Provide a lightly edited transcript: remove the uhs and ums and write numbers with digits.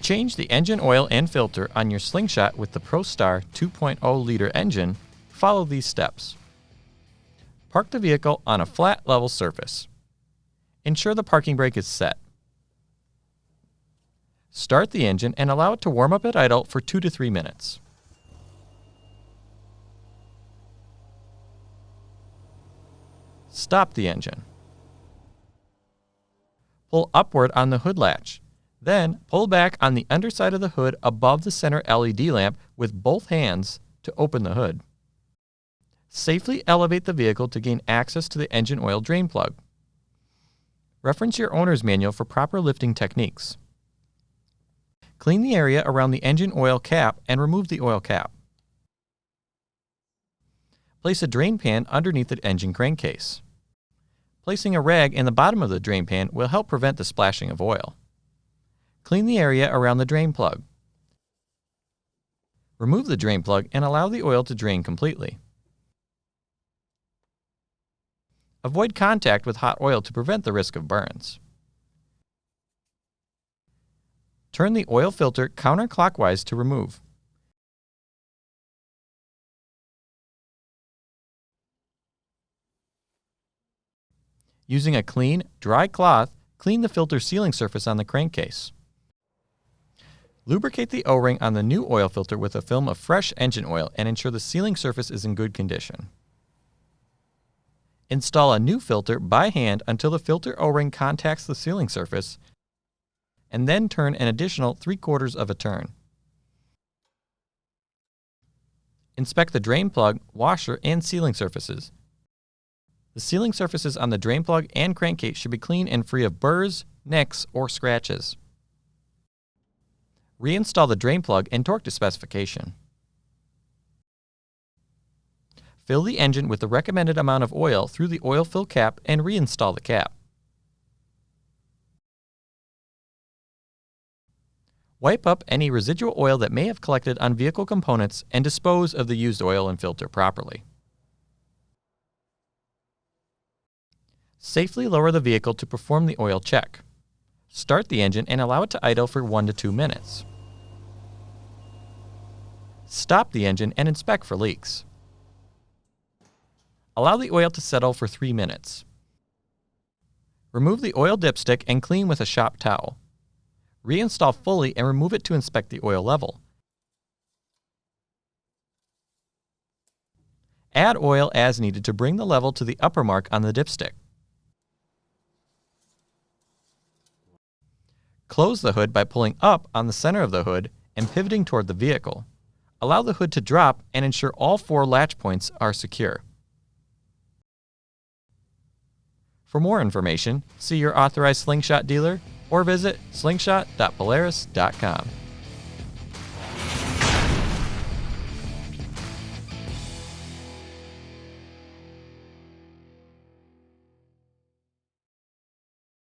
change the engine oil and filter on your Slingshot with the Prostar 2.0-liter engine, follow these steps. Park the vehicle on a flat, level surface. Ensure the parking brake is set. Start the engine and allow it to warm up at idle for 2 to 3 minutes. Stop the engine. Pull upward on the hood latch. Then pull back on the underside of the hood above the center LED lamp with both hands to open the hood. Safely elevate the vehicle to gain access to the engine oil drain plug. Reference your owner's manual for proper lifting techniques. Clean the area around the engine oil cap and remove the oil cap. Place a drain pan underneath the engine crankcase. Placing a rag in the bottom of the drain pan will help prevent the splashing of oil. Clean the area around the drain plug. Remove the drain plug and allow the oil to drain completely. Avoid contact with hot oil to prevent the risk of burns. Turn the oil filter counterclockwise to remove. Using a clean, dry cloth, clean the filter sealing surface on the crankcase. Lubricate the O-ring on the new oil filter with a film of fresh engine oil and ensure the sealing surface is in good condition. Install a new filter by hand until the filter O-ring contacts the sealing surface, and then turn an additional 3/4 of a turn. Inspect the drain plug, washer, and sealing surfaces. The sealing surfaces on the drain plug and crankcase should be clean and free of burrs, nicks, or scratches. Reinstall the drain plug and torque to specification. Fill the engine with the recommended amount of oil through the oil fill cap and reinstall the cap. Wipe up any residual oil that may have collected on vehicle components and dispose of the used oil and filter properly. Safely lower the vehicle to perform the oil check. Start the engine and allow it to idle for 1 to 2 minutes. Stop the engine and inspect for leaks. Allow the oil to settle for 3 minutes. Remove the oil dipstick and clean with a shop towel. Reinstall fully and remove it to inspect the oil level. Add oil as needed to bring the level to the upper mark on the dipstick. Close the hood by pulling up on the center of the hood and pivoting toward the vehicle. Allow the hood to drop and ensure all 4 latch points are secure. For more information, see your authorized Slingshot dealer or visit slingshot.polaris.com.